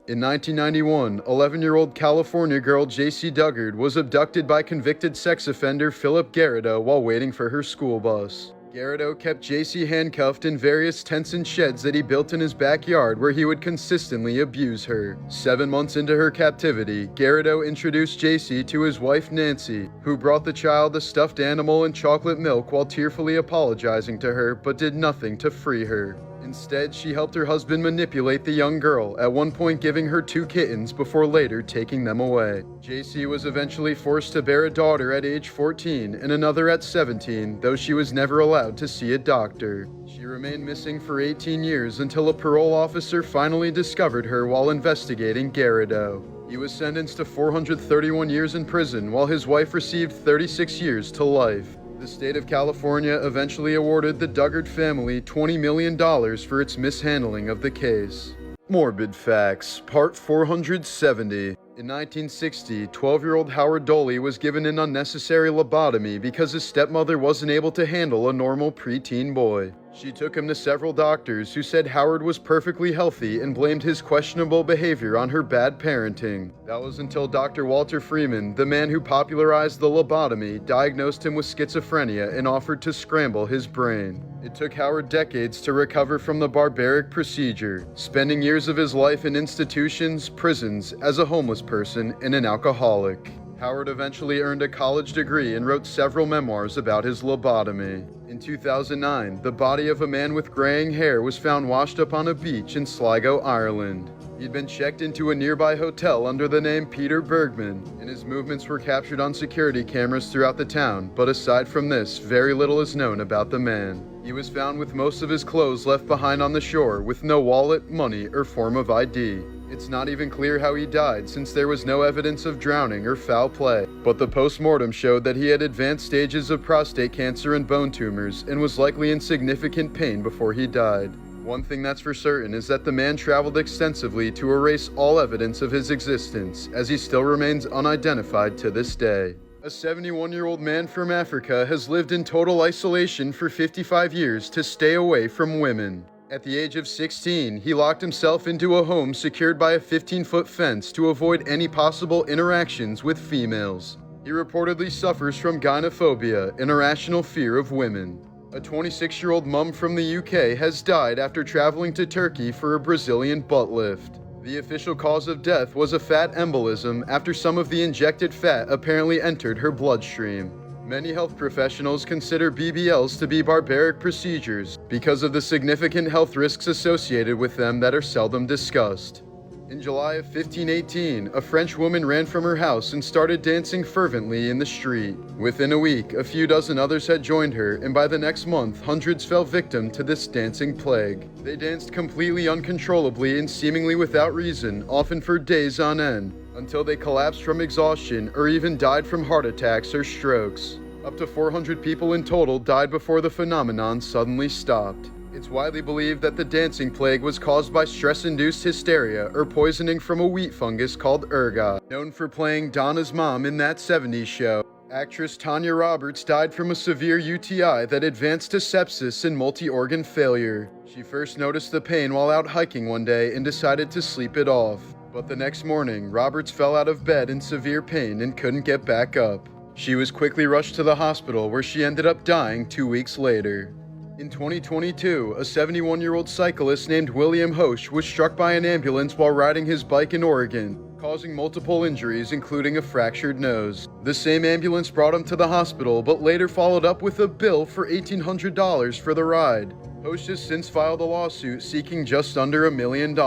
In 1991, 11-year-old California girl J.C. Duggard was abducted by convicted sex offender Philip Garrido while waiting for her school bus. Garrido kept J.C. handcuffed in various tents and sheds that he built in his backyard where he would consistently abuse her. 7 months into her captivity, Garrido introduced J.C. to his wife Nancy, who brought the child a stuffed animal and chocolate milk while tearfully apologizing to her, but did nothing to free her. Instead, she helped her husband manipulate the young girl, at one point giving her 2 kittens before later taking them away. JC was eventually forced to bear a daughter at age 14 and another at 17, though she was never allowed to see a doctor. She remained missing for 18 years until a parole officer finally discovered her while investigating Garrido. He was sentenced to 431 years in prison, while his wife received 36 years to life. The state of California eventually awarded the Duggard family $20 million for its mishandling of the case. Morbid Facts, Part 470. In 1960, 12-year-old Howard Doley was given an unnecessary lobotomy because his stepmother wasn't able to handle a normal preteen boy. She took him to several doctors who said Howard was perfectly healthy and blamed his questionable behavior on her bad parenting. That was until Dr. Walter Freeman, the man who popularized the lobotomy, diagnosed him with schizophrenia and offered to scramble his brain. It took Howard decades to recover from the barbaric procedure, spending years of his life in institutions, prisons, as a homeless person, and an alcoholic. Howard eventually earned a college degree and wrote several memoirs about his lobotomy. In 2009, the body of a man with graying hair was found washed up on a beach in Sligo, Ireland. He'd been checked into a nearby hotel under the name Peter Bergman, and his movements were captured on security cameras throughout the town, but aside from this, very little is known about the man. He was found with most of his clothes left behind on the shore, with no wallet, money, or form of ID. It's not even clear how he died, since there was no evidence of drowning or foul play, but the post-mortem showed that he had advanced stages of prostate cancer and bone tumors, and was likely in significant pain before he died. One thing that's for certain is that the man traveled extensively to erase all evidence of his existence, as he still remains unidentified to this day. A 71-year-old man from Africa has lived in total isolation for 55 years to stay away from women. At the age of 16, he locked himself into a home secured by a 15-foot fence to avoid any possible interactions with females. He reportedly suffers from gynophobia, an irrational fear of women. A 26-year-old mum from the UK has died after traveling to Turkey for a Brazilian butt lift. The official cause of death was a fat embolism after some of the injected fat apparently entered her bloodstream. Many health professionals consider BBLs to be barbaric procedures because of the significant health risks associated with them that are seldom discussed. In July of 1518, a French woman ran from her house and started dancing fervently in the street. Within a week, a few dozen others had joined her, and by the next month, hundreds fell victim to this dancing plague. They danced completely uncontrollably and seemingly without reason, often for days on end, until they collapsed from exhaustion or even died from heart attacks or strokes. Up to 400 people in total died before the phenomenon suddenly stopped. It's widely believed that the dancing plague was caused by stress-induced hysteria or poisoning from a wheat fungus called ergot, known for playing Donna's mom in That 70s Show. Actress Tanya Roberts died from a severe UTI that advanced to sepsis and multi-organ failure. She first noticed the pain while out hiking one day and decided to sleep it off. But the next morning, Roberts fell out of bed in severe pain and couldn't get back up. She was quickly rushed to the hospital, where she ended up dying 2 weeks later. In 2022, a 71-year-old cyclist named William Hoche was struck by an ambulance while riding his bike in Oregon, causing multiple injuries, including a fractured nose. The same ambulance brought him to the hospital, but later followed up with a bill for $1,800 for the ride. Hoche has since filed a lawsuit seeking just under $1 million.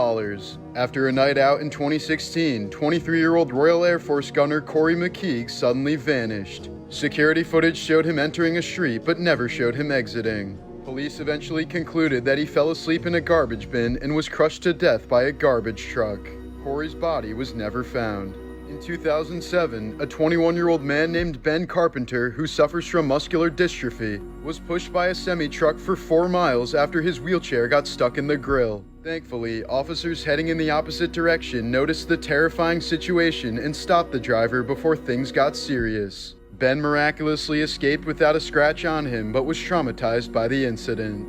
After a night out in 2016, 23-year-old Royal Air Force gunner Corey McKeague suddenly vanished. Security footage showed him entering a street, but never showed him exiting. Police eventually concluded that he fell asleep in a garbage bin and was crushed to death by a garbage truck. Corey's body was never found. In 2007, a 21-year-old man named Ben Carpenter, who suffers from muscular dystrophy, was pushed by a semi-truck for 4 miles after his wheelchair got stuck in the grill. Thankfully, officers heading in the opposite direction noticed the terrifying situation and stopped the driver before things got serious. Ben miraculously escaped without a scratch on him, but was traumatized by the incident.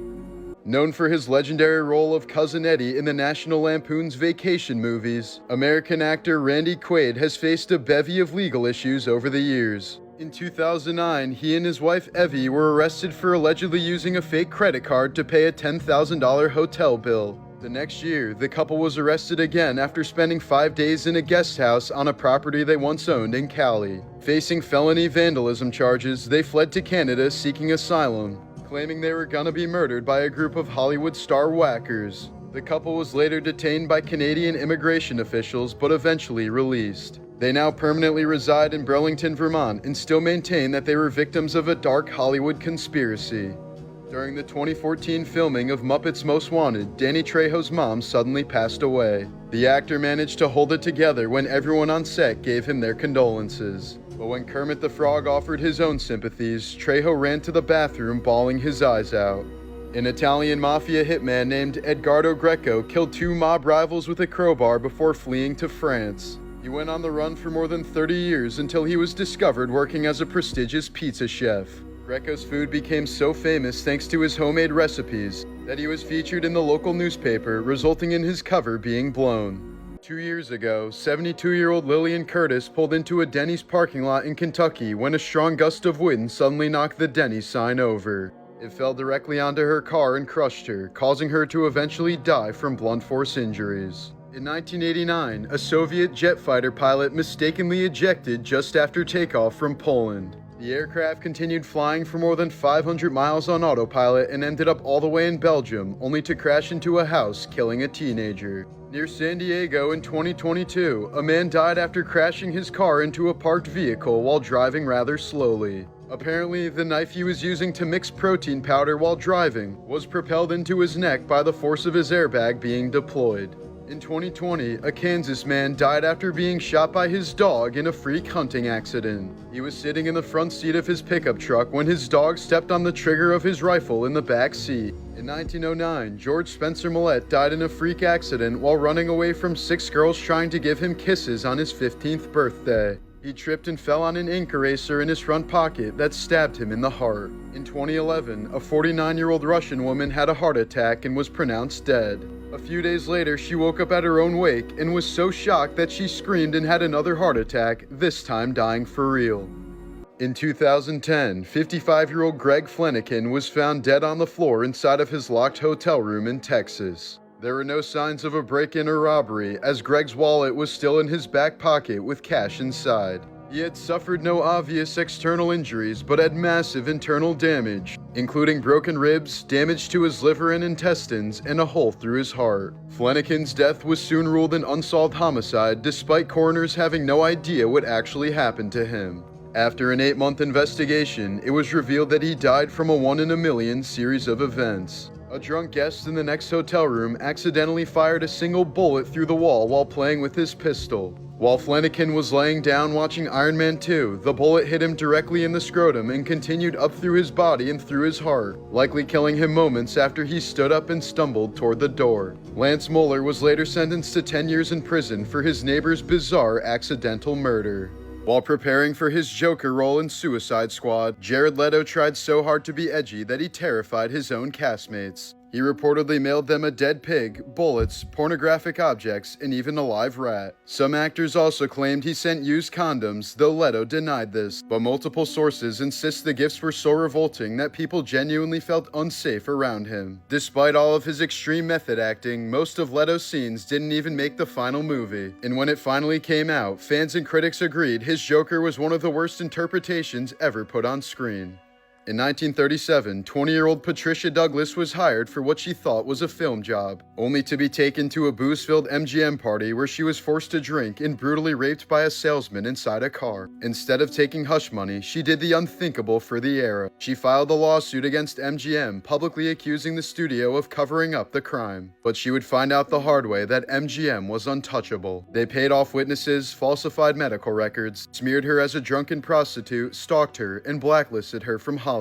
Known for his legendary role of Cousin Eddie in the National Lampoon's Vacation movies, American actor Randy Quaid has faced a bevy of legal issues over the years. In 2009, he and his wife Evie were arrested for allegedly using a fake credit card to pay a $10,000 hotel bill. The next year, the couple was arrested again after spending 5 days in a guest house on a property they once owned in Cali. Facing felony vandalism charges, they fled to Canada seeking asylum, claiming they were gonna be murdered by a group of Hollywood star whackers. The couple was later detained by Canadian immigration officials but eventually released. They now permanently reside in Burlington, Vermont, and still maintain that they were victims of a dark Hollywood conspiracy. During the 2014 filming of Muppets Most Wanted, Danny Trejo's mom suddenly passed away. The actor managed to hold it together when everyone on set gave him their condolences. But when Kermit the Frog offered his own sympathies, Trejo ran to the bathroom bawling his eyes out. An Italian mafia hitman named Edgardo Greco killed 2 mob rivals with a crowbar before fleeing to France. He went on the run for more than 30 years until he was discovered working as a prestigious pizza chef. Greco's food became so famous thanks to his homemade recipes that he was featured in the local newspaper, resulting in his cover being blown. 2 years ago, 72-year-old Lillian Curtis pulled into a Denny's parking lot in Kentucky when a strong gust of wind suddenly knocked the Denny's sign over. It fell directly onto her car and crushed her, causing her to eventually die from blunt force injuries. In 1989, a Soviet jet fighter pilot mistakenly ejected just after takeoff from Poland. The aircraft continued flying for more than 500 miles on autopilot and ended up all the way in Belgium, only to crash into a house, killing a teenager. Near San Diego in 2022, a man died after crashing his car into a parked vehicle while driving rather slowly. Apparently, the knife he was using to mix protein powder while driving was propelled into his neck by the force of his airbag being deployed. In 2020, a Kansas man died after being shot by his dog in a freak hunting accident. He was sitting in the front seat of his pickup truck when his dog stepped on the trigger of his rifle in the back seat. In 1909, George Spencer Millett died in a freak accident while running away from 6 girls trying to give him kisses on his 15th birthday. He tripped and fell on an ink eraser in his front pocket that stabbed him in the heart. In 2011, a 49-year-old Russian woman had a heart attack and was pronounced dead. A few days later, she woke up at her own wake and was so shocked that she screamed and had another heart attack, this time dying for real. In 2010, 55-year-old Greg Flanagan was found dead on the floor inside of his locked hotel room in Texas. There were no signs of a break-in or robbery, as Greg's wallet was still in his back pocket with cash inside. He had suffered no obvious external injuries, but had massive internal damage, including broken ribs, damage to his liver and intestines, and a hole through his heart. Flanagan's death was soon ruled an unsolved homicide, despite coroners having no idea what actually happened to him. After an 8-month investigation, it was revealed that he died from a 1-in-a-million series of events. A drunk guest in the next hotel room accidentally fired a single bullet through the wall while playing with his pistol. While Flanagan was laying down watching Iron Man 2, the bullet hit him directly in the scrotum and continued up through his body and through his heart, likely killing him moments after he stood up and stumbled toward the door. Lance Moeller was later sentenced to 10 years in prison for his neighbor's bizarre accidental murder. While preparing for his Joker role in Suicide Squad, Jared Leto tried so hard to be edgy that he terrified his own castmates. He reportedly mailed them a dead pig, bullets, pornographic objects, and even a live rat. Some actors also claimed he sent used condoms, though Leto denied this, but multiple sources insist the gifts were so revolting that people genuinely felt unsafe around him. Despite all of his extreme method acting, most of Leto's scenes didn't even make the final movie, and when it finally came out, fans and critics agreed his Joker was one of the worst interpretations ever put on screen. In 1937, 20-year-old Patricia Douglas was hired for what she thought was a film job, only to be taken to a booze-filled MGM party where she was forced to drink and brutally raped by a salesman inside a car. Instead of taking hush money, she did the unthinkable for the era. She filed a lawsuit against MGM, publicly accusing the studio of covering up the crime. But she would find out the hard way that MGM was untouchable. They paid off witnesses, falsified medical records, smeared her as a drunken prostitute, stalked her, and blacklisted her from Hollywood.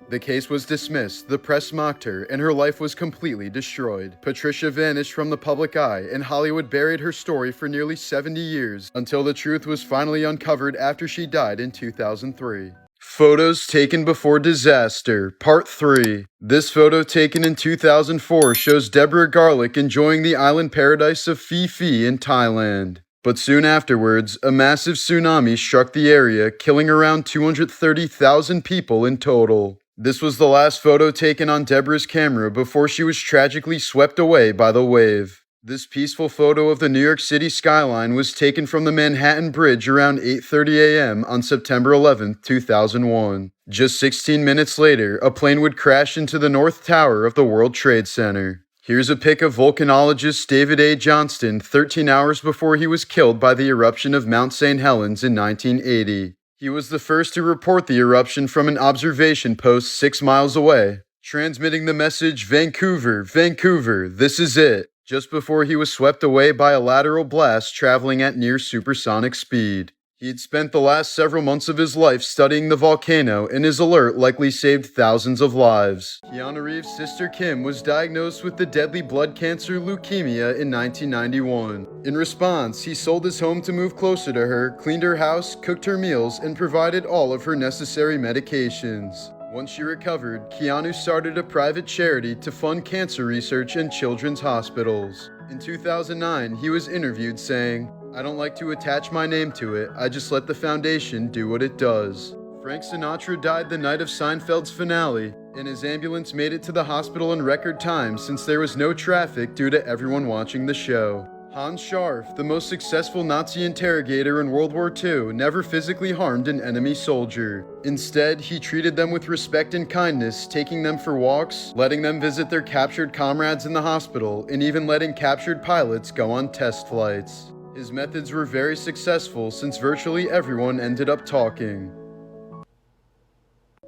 The case was dismissed, the press mocked her, and her life was completely destroyed. Patricia vanished from the public eye, and Hollywood buried her story for nearly 70 years, until the truth was finally uncovered after she died in 2003. Photos taken before disaster, Part 3. This photo taken in 2004 shows Deborah Garlick enjoying the island paradise of Phi Phi in Thailand. But soon afterwards, a massive tsunami struck the area, killing around 230,000 people in total. This was the last photo taken on Deborah's camera before she was tragically swept away by the wave. This peaceful photo of the New York City skyline was taken from the Manhattan Bridge around 8:30 a.m. on September 11, 2001. Just 16 minutes later, a plane would crash into the North Tower of the World Trade Center. Here's a pic of volcanologist David A. Johnston 13 hours before he was killed by the eruption of Mount St. Helens in 1980. He was the first to report the eruption from an observation post 6 miles away, transmitting the message, "Vancouver, Vancouver, this is it," just before he was swept away by a lateral blast traveling at near supersonic speed. He had spent the last several months of his life studying the volcano, and his alert likely saved thousands of lives. Keanu Reeves' sister Kim was diagnosed with the deadly blood cancer leukemia in 1991. In response, he sold his home to move closer to her, cleaned her house, cooked her meals, and provided all of her necessary medications. Once she recovered, Keanu started a private charity to fund cancer research in children's hospitals. In 2009, he was interviewed saying, "I don't like to attach my name to it, I just let the foundation do what it does." Frank Sinatra died the night of Seinfeld's finale, and his ambulance made it to the hospital in record time since there was no traffic due to everyone watching the show. Hans Scharf, the most successful Nazi interrogator in World War II, never physically harmed an enemy soldier. Instead, he treated them with respect and kindness, taking them for walks, letting them visit their captured comrades in the hospital, and even letting captured pilots go on test flights. His methods were very successful since virtually everyone ended up talking.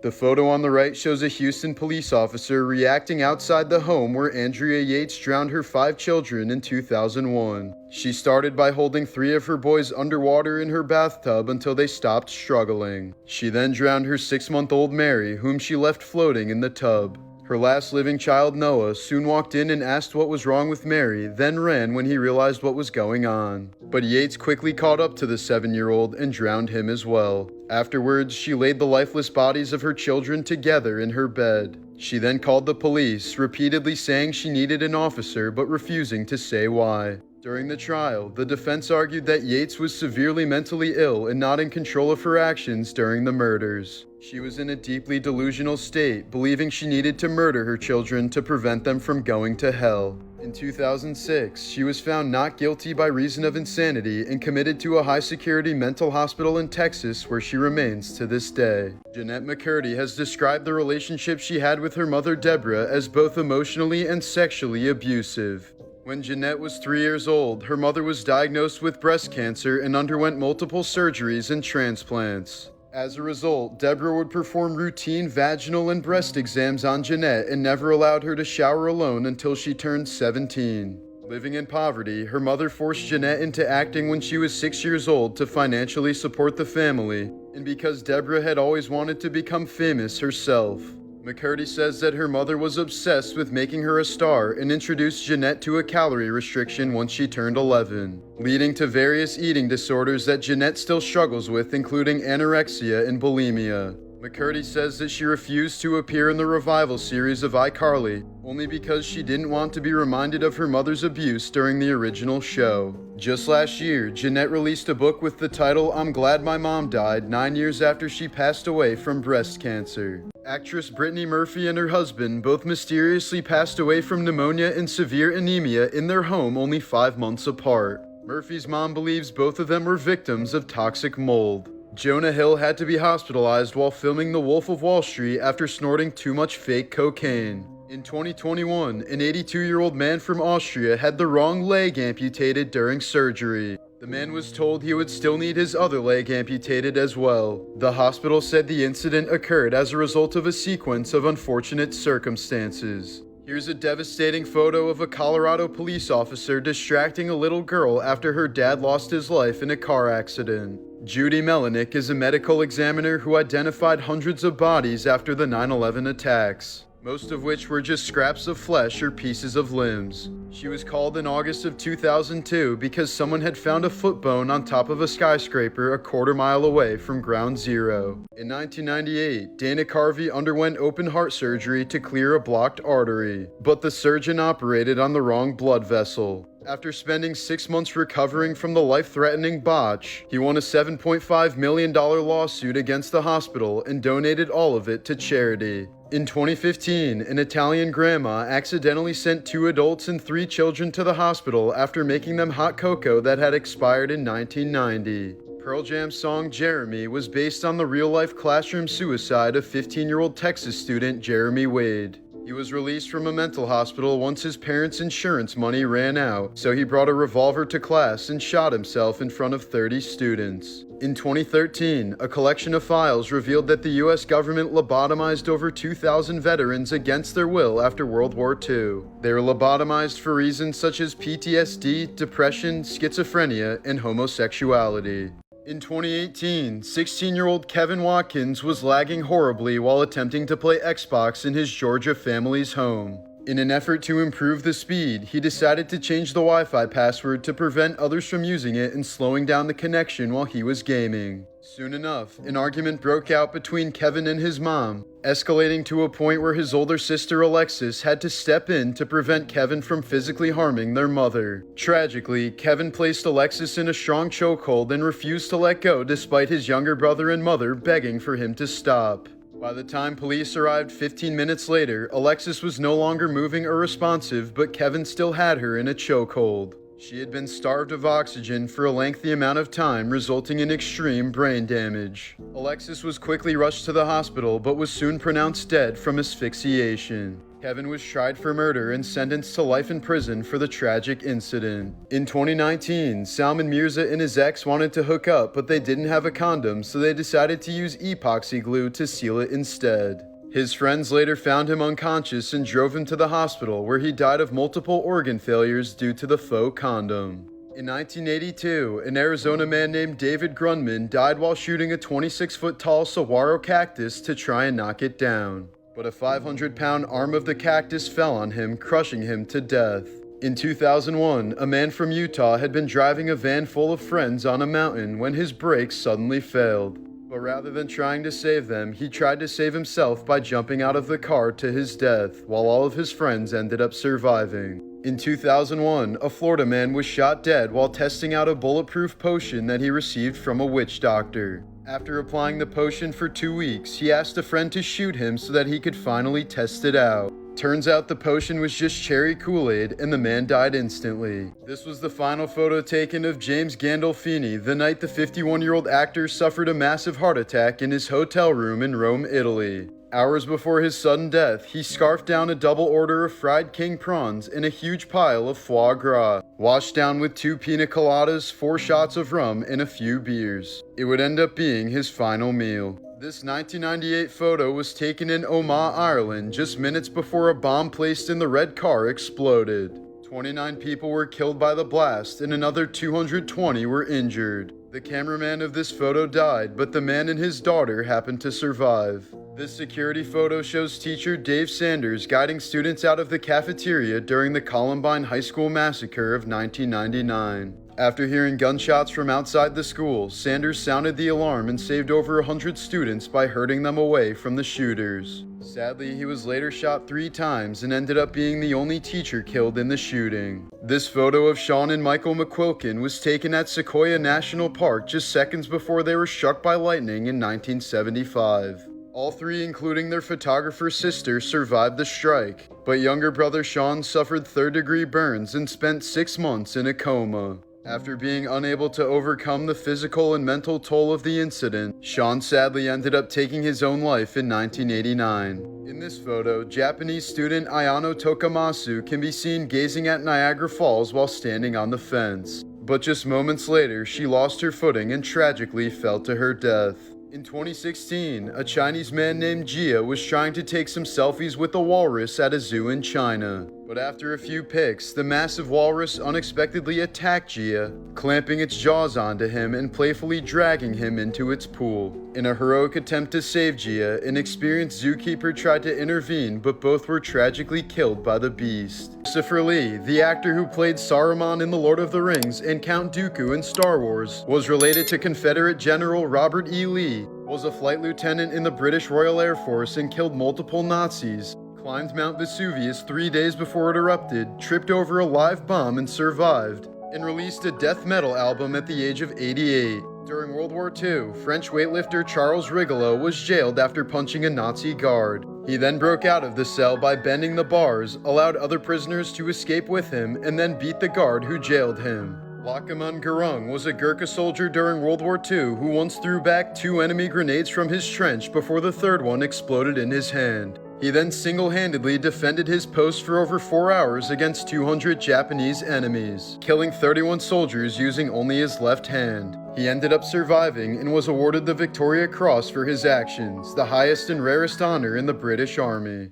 The photo on the right shows a Houston police officer reacting outside the home where Andrea Yates drowned her 5 children in 2001. She started by holding 3 of her boys underwater in her bathtub until they stopped struggling. She then drowned her 6-month-old Mary, whom she left floating in the tub. Her last living child, Noah, soon walked in and asked what was wrong with Mary, then ran when he realized what was going on. But Yates quickly caught up to the 7-year-old and drowned him as well. Afterwards, she laid the lifeless bodies of her children together in her bed. She then called the police, repeatedly saying she needed an officer but refusing to say why. During the trial, the defense argued that Yates was severely mentally ill and not in control of her actions during the murders. She was in a deeply delusional state, believing she needed to murder her children to prevent them from going to hell. In 2006, she was found not guilty by reason of insanity and committed to a high-security mental hospital in Texas where she remains to this day. Jeanette McCurdy has described the relationship she had with her mother Deborah as both emotionally and sexually abusive. When Jeanette was 3 years old, her mother was diagnosed with breast cancer and underwent multiple surgeries and transplants. As a result, Deborah would perform routine vaginal and breast exams on Jeanette and never allowed her to shower alone until she turned 17. Living in poverty, her mother forced Jeanette into acting when she was 6 years old to financially support the family, and because Deborah had always wanted to become famous herself. McCurdy says that her mother was obsessed with making her a star and introduced Jeanette to a calorie restriction once she turned 11, leading to various eating disorders that Jeanette still struggles with, including anorexia and bulimia. McCurdy says that she refused to appear in the revival series of iCarly, only because she didn't want to be reminded of her mother's abuse during the original show. Just last year, Jeanette released a book with the title "I'm Glad My Mom Died" 9 years after she passed away from breast cancer. Actress Brittany Murphy and her husband both mysteriously passed away from pneumonia and severe anemia in their home only 5 months apart. Murphy's mom believes both of them were victims of toxic mold. Jonah Hill had to be hospitalized while filming The Wolf of Wall Street after snorting too much fake cocaine. In 2021, an 82-year-old man from Austria had the wrong leg amputated during surgery. The man was told he would still need his other leg amputated as well. The hospital said the incident occurred as a result of a sequence of unfortunate circumstances. Here's a devastating photo of a Colorado police officer distracting a little girl after her dad lost his life in a car accident. Judy Melanik is a medical examiner who identified hundreds of bodies after the 9/11 attacks. most of which were just scraps of flesh or pieces of limbs. She was called in August of 2002 because someone had found a foot bone on top of a skyscraper a quarter-mile away from ground zero. In 1998, Dana Carvey underwent open heart surgery to clear a blocked artery, but the surgeon operated on the wrong blood vessel. After spending 6 months recovering from the life-threatening botch, he won a $7.5 million lawsuit against the hospital and donated all of it to charity. In 2015, an Italian grandma accidentally sent 2 adults and 3 children to the hospital after making them hot cocoa that had expired in 1990. Pearl Jam's song Jeremy was based on the real-life classroom suicide of 15-year-old Texas student Jeremy Wade. He was released from a mental hospital once his parents' insurance money ran out, so he brought a revolver to class and shot himself in front of 30 students. In 2013, a collection of files revealed that the US government lobotomized over 2,000 veterans against their will after World War II. They were lobotomized for reasons such as PTSD, depression, schizophrenia, and homosexuality. In 2018, 16-year-old Kevin Watkins was lagging horribly while attempting to play Xbox in his Georgia family's home. In an effort to improve the speed, he decided to change the Wi-Fi password to prevent others from using it and slowing down the connection while he was gaming. Soon enough, an argument broke out between Kevin and his mom, escalating to a point where his older sister Alexis had to step in to prevent Kevin from physically harming their mother. Tragically, Kevin placed Alexis in a strong chokehold and refused to let go despite his younger brother and mother begging for him to stop. By the time police arrived 15 minutes later, Alexis was no longer moving or responsive, but Kevin still had her in a chokehold. She had been starved of oxygen for a lengthy amount of time, resulting in extreme brain damage. Alexis was quickly rushed to the hospital, but was soon pronounced dead from asphyxiation. Kevin was tried for murder and sentenced to life in prison for the tragic incident. In 2019, Salman Mirza and his ex wanted to hook up, but they didn't have a condom, so they decided to use epoxy glue to seal it instead. His friends later found him unconscious and drove him to the hospital, where he died of multiple organ failures due to the faux condom. In 1982, an Arizona man named David Grundman died while shooting a 26-foot-tall saguaro cactus to try and knock it down. But a 500-pound arm of the cactus fell on him, crushing him to death. In 2001, a man from Utah had been driving a van full of friends on a mountain when his brakes suddenly failed. But rather than trying to save them, he tried to save himself by jumping out of the car to his death, while all of his friends ended up surviving. In 2001, a Florida man was shot dead while testing out a bulletproof potion that he received from a witch doctor. After applying the potion for 2 weeks, he asked a friend to shoot him so that he could finally test it out. Turns out the potion was just cherry Kool-Aid, and the man died instantly. This was the final photo taken of James Gandolfini the night the 51-year-old actor suffered a massive heart attack in his hotel room in Rome, Italy. Hours before his sudden death, he scarfed down a double order of fried king prawns and a huge pile of foie gras, washed down with 2 pina coladas, 4 shots of rum, and a few beers. It would end up being his final meal. This 1998 photo was taken in Omagh, Ireland, just minutes before a bomb placed in the red car exploded. 29 people were killed by the blast, and another 220 were injured. The cameraman of this photo died, but the man and his daughter happened to survive. This security photo shows teacher Dave Sanders guiding students out of the cafeteria during the Columbine High School massacre of 1999. After hearing gunshots from outside the school, Sanders sounded the alarm and saved over 100 students by herding them away from the shooters. Sadly, he was later shot 3 times and ended up being the only teacher killed in the shooting. This photo of Sean and Michael McQuilkin was taken at Sequoia National Park just seconds before they were struck by lightning in 1975. All 3, including their photographer's sister, survived the strike, but younger brother Sean suffered 3rd-degree burns and spent 6 months in a coma. After being unable to overcome the physical and mental toll of the incident, Sean sadly ended up taking his own life in 1989. In this photo, Japanese student Ayano Tokamasu can be seen gazing at Niagara Falls while standing on the fence. But just moments later, she lost her footing and tragically fell to her death. In 2016, a Chinese man named Jia was trying to take some selfies with a walrus at a zoo in China. But after a few picks, the massive walrus unexpectedly attacked Gia, clamping its jaws onto him and playfully dragging him into its pool. In a heroic attempt to save Gia, an experienced zookeeper tried to intervene, but both were tragically killed by the beast. Christopher Lee, the actor who played Saruman in The Lord of the Rings and Count Dooku in Star Wars, was related to Confederate General Robert E. Lee, was a flight lieutenant in the British Royal Air Force and killed multiple Nazis, climbed Mount Vesuvius 3 days before it erupted, tripped over a live bomb and survived, and released a death metal album at the age of 88. During World War II, French weightlifter Charles Rigoleau was jailed after punching a Nazi guard. He then broke out of the cell by bending the bars, allowed other prisoners to escape with him, and then beat the guard who jailed him. Lachman Gurung was a Gurkha soldier during World War II who once threw back 2 enemy grenades from his trench before the third one exploded in his hand. He then single-handedly defended his post for over 4 hours against 200 Japanese enemies, killing 31 soldiers using only his left hand. He ended up surviving and was awarded the Victoria Cross for his actions, the highest and rarest honor in the British Army.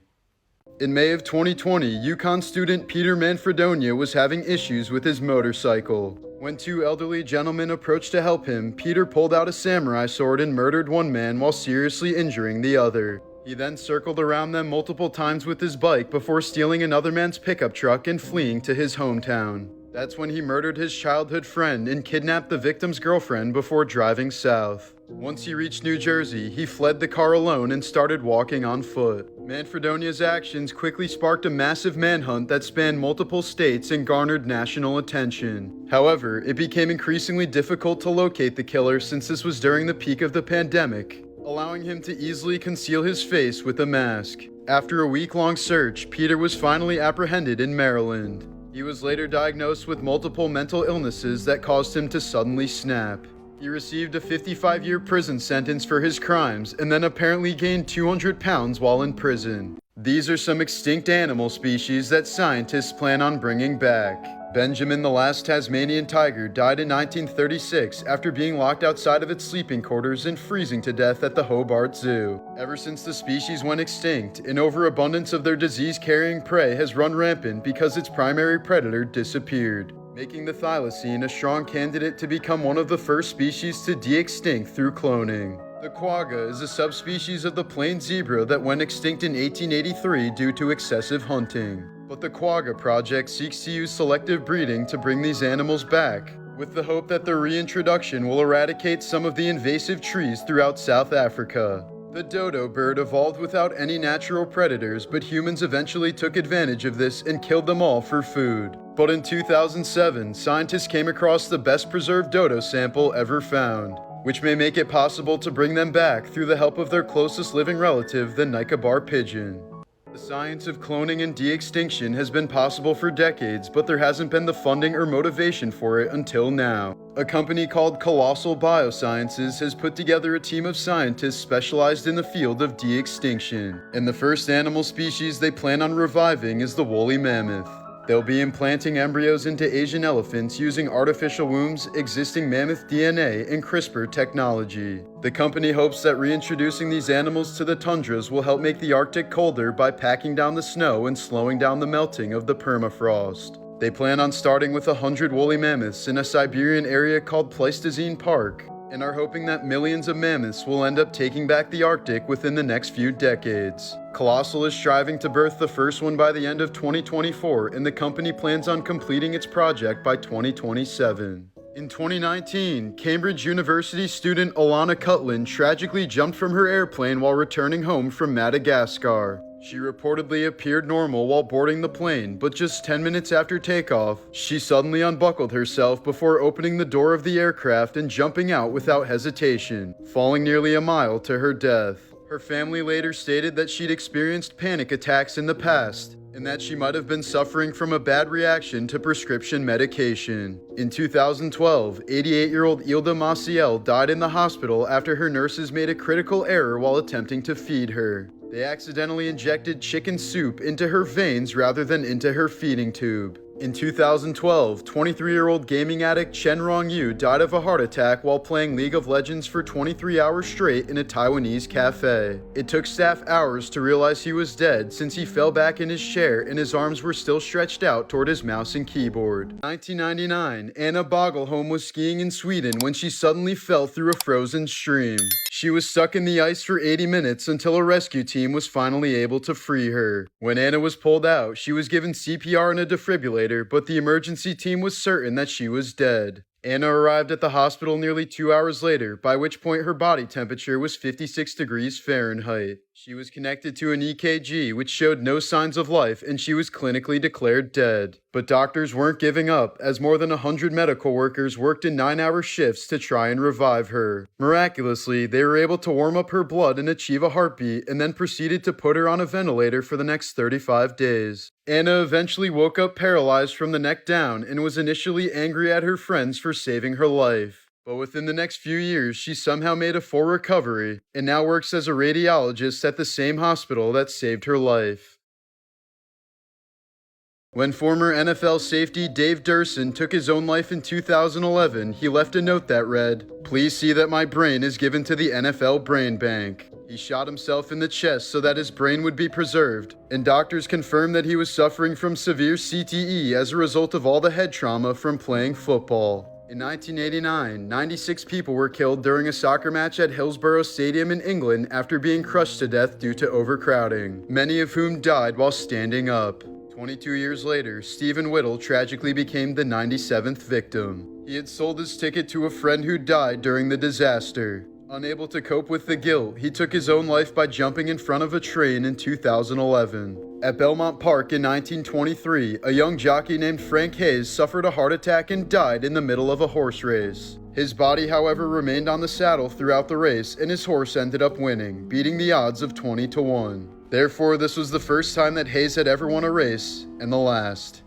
In May of 2020, Yukon student Peter Manfredonia was having issues with his motorcycle. When 2 elderly gentlemen approached to help him, Peter pulled out a samurai sword and murdered one man while seriously injuring the other. He then circled around them multiple times with his bike before stealing another man's pickup truck and fleeing to his hometown. That's when he murdered his childhood friend and kidnapped the victim's girlfriend before driving south. Once he reached New Jersey, he fled the car alone and started walking on foot. Manfredonia's actions quickly sparked a massive manhunt that spanned multiple states and garnered national attention. However, it became increasingly difficult to locate the killer since this was during the peak of the pandemic, allowing him to easily conceal his face with a mask. After a week-long search, Peter was finally apprehended in Maryland. He was later diagnosed with multiple mental illnesses that caused him to suddenly snap. He received a 55-year prison sentence for his crimes and then apparently gained 200 pounds while in prison. These are some extinct animal species that scientists plan on bringing back. Benjamin, the last Tasmanian tiger, died in 1936 after being locked outside of its sleeping quarters and freezing to death at the Hobart Zoo. Ever since the species went extinct, an overabundance of their disease-carrying prey has run rampant because its primary predator disappeared, making the thylacine a strong candidate to become one of the first species to de-extinct through cloning. The quagga is a subspecies of the plains zebra that went extinct in 1883 due to excessive hunting. But the Quagga Project seeks to use selective breeding to bring these animals back, with the hope that their reintroduction will eradicate some of the invasive trees throughout South Africa. The dodo bird evolved without any natural predators, but humans eventually took advantage of this and killed them all for food. But in 2007, scientists came across the best preserved dodo sample ever found, which may make it possible to bring them back through the help of their closest living relative, the Nicobar pigeon. The science of cloning and de-extinction has been possible for decades, but there hasn't been the funding or motivation for it until now. A company called Colossal Biosciences has put together a team of scientists specialized in the field of de-extinction, and the first animal species they plan on reviving is the woolly mammoth. They'll be implanting embryos into Asian elephants using artificial wombs, existing mammoth DNA, and CRISPR technology. The company hopes that reintroducing these animals to the tundras will help make the Arctic colder by packing down the snow and slowing down the melting of the permafrost. They plan on starting with 100 woolly mammoths in a Siberian area called Pleistocene Park, and are hoping that millions of mammoths will end up taking back the Arctic within the next few decades. Colossal is striving to birth the first one by the end of 2024, and the company plans on completing its project by 2027. In 2019, Cambridge University student Alana Cutlin tragically jumped from her airplane while returning home from Madagascar. She reportedly appeared normal while boarding the plane, but just 10 minutes after takeoff, she suddenly unbuckled herself before opening the door of the aircraft and jumping out without hesitation, falling nearly a mile to her death. Her family later stated that she'd experienced panic attacks in the past, and that she might have been suffering from a bad reaction to prescription medication. In 2012, 88-year-old Ilda Maciel died in the hospital after her nurses made a critical error while attempting to feed her. They accidentally injected chicken soup into her veins rather than into her feeding tube. In 2012, 23-year-old gaming addict Chen Rongyu died of a heart attack while playing League of Legends for 23 hours straight in a Taiwanese cafe. It took staff hours to realize he was dead since he fell back in his chair and his arms were still stretched out toward his mouse and keyboard. In 1999, Anna Bogelholm was skiing in Sweden when she suddenly fell through a frozen stream. She was stuck in the ice for 80 minutes until a rescue team was finally able to free her. When Anna was pulled out, she was given CPR and a defibrillator, but the emergency team was certain that she was dead. Anna arrived at the hospital nearly 2 hours later, by which point her body temperature was 56 degrees Fahrenheit. She was connected to an EKG, which showed no signs of life, and she was clinically declared dead. But doctors weren't giving up, as more than 100 medical workers worked in 9-hour shifts to try and revive her. Miraculously, they were able to warm up her blood and achieve a heartbeat, and then proceeded to put her on a ventilator for the next 35 days. Anna eventually woke up paralyzed from the neck down and was initially angry at her friends for saving her life. But within the next few years, she somehow made a full recovery and now works as a radiologist at the same hospital that saved her life. When former NFL safety Dave Durson took his own life in 2011, he left a note that read, "Please see that my brain is given to the NFL Brain Bank." He shot himself in the chest so that his brain would be preserved, and doctors confirmed that he was suffering from severe CTE as a result of all the head trauma from playing football. In 1989, 96 people were killed during a soccer match at Hillsborough Stadium in England after being crushed to death due to overcrowding, many of whom died while standing up. 22 years later, Stephen Whittle tragically became the 97th victim. He had sold his ticket to a friend who died during the disaster. Unable to cope with the guilt, he took his own life by jumping in front of a train in 2011. At Belmont Park in 1923, a young jockey named Frank Hayes suffered a heart attack and died in the middle of a horse race. His body, however, remained on the saddle throughout the race, and his horse ended up winning, beating the odds of 20-1. Therefore, this was the first time that Hayes had ever won a race, and the last.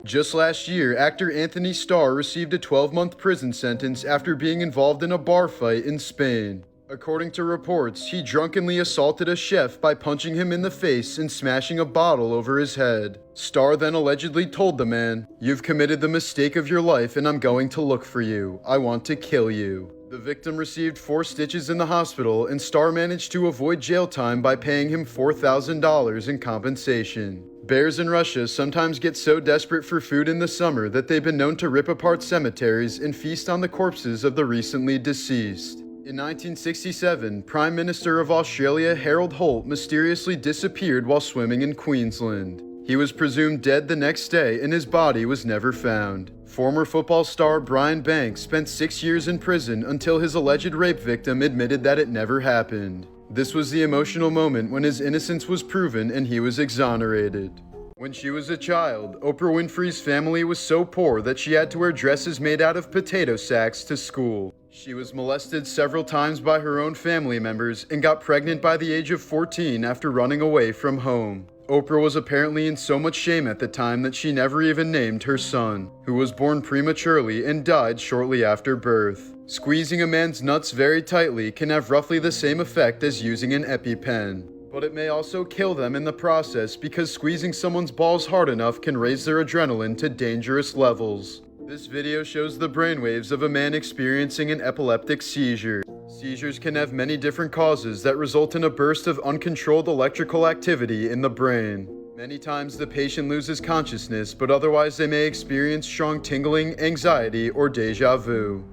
Just last year, actor Anthony Starr received a 12-month prison sentence after being involved in a bar fight in Spain. According to reports, he drunkenly assaulted a chef by punching him in the face and smashing a bottle over his head. Starr then allegedly told the man, "You've committed the mistake of your life and I'm going to look for you. I want to kill you." The victim received 4 stitches in the hospital, and Starr managed to avoid jail time by paying him $4,000 in compensation. Bears in Russia sometimes get so desperate for food in the summer that they've been known to rip apart cemeteries and feast on the corpses of the recently deceased. In 1967, Prime Minister of Australia Harold Holt mysteriously disappeared while swimming in Queensland. He was presumed dead the next day and his body was never found. Former football star Brian Banks spent 6 years in prison until his alleged rape victim admitted that it never happened. This was the emotional moment when his innocence was proven and he was exonerated. When she was a child, Oprah Winfrey's family was so poor that she had to wear dresses made out of potato sacks to school. She was molested several times by her own family members and got pregnant by the age of 14 after running away from home. Oprah was apparently in so much shame at the time that she never even named her son, who was born prematurely and died shortly after birth. Squeezing a man's nuts very tightly can have roughly the same effect as using an EpiPen. But it may also kill them in the process because squeezing someone's balls hard enough can raise their adrenaline to dangerous levels. This video shows the brainwaves of a man experiencing an epileptic seizure. Seizures can have many different causes that result in a burst of uncontrolled electrical activity in the brain. Many times the patient loses consciousness, but otherwise they may experience strong tingling, anxiety, or deja vu.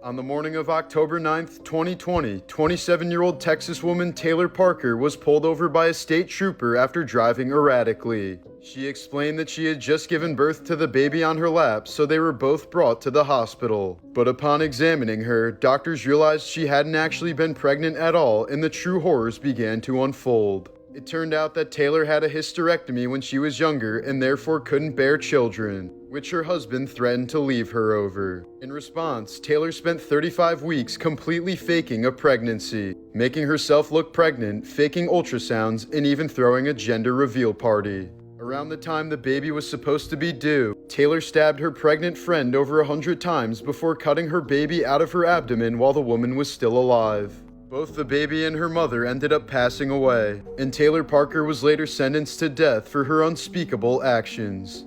On the morning of October 9th, 2020, 27-year-old Texas woman Taylor Parker was pulled over by a state trooper after driving erratically. She explained that she had just given birth to the baby on her lap, so they were both brought to the hospital. But upon examining her, doctors realized she hadn't actually been pregnant at all, and the true horrors began to unfold. It turned out that Taylor had a hysterectomy when she was younger and therefore couldn't bear children, which her husband threatened to leave her over. In response, Taylor spent 35 weeks completely faking a pregnancy, making herself look pregnant, faking ultrasounds, and even throwing a gender reveal party. Around the time the baby was supposed to be due, Taylor stabbed her pregnant friend over 100 times before cutting her baby out of her abdomen while the woman was still alive. Both the baby and her mother ended up passing away, and Taylor Parker was later sentenced to death for her unspeakable actions.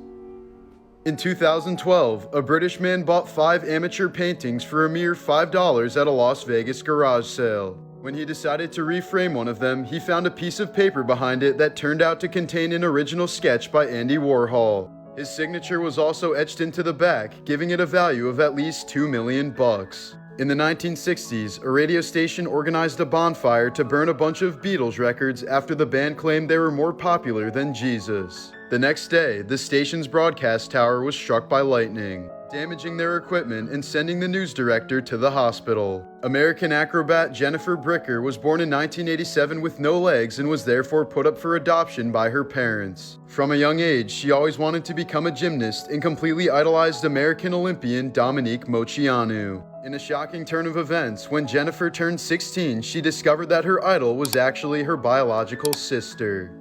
In 2012, a British man bought 5 amateur paintings for a mere $5 at a Las Vegas garage sale. When he decided to reframe one of them, he found a piece of paper behind it that turned out to contain an original sketch by Andy Warhol. His signature was also etched into the back, giving it a value of at least $2 million. In the 1960s, a radio station organized a bonfire to burn a bunch of Beatles records after the band claimed they were more popular than Jesus. The next day, the station's broadcast tower was struck by lightning, damaging their equipment and sending the news director to the hospital. American acrobat Jennifer Bricker was born in 1987 with no legs and was therefore put up for adoption by her parents. From a young age, she always wanted to become a gymnast and completely idolized American Olympian Dominique Moceanu. In a shocking turn of events, when Jennifer turned 16, she discovered that her idol was actually her biological sister.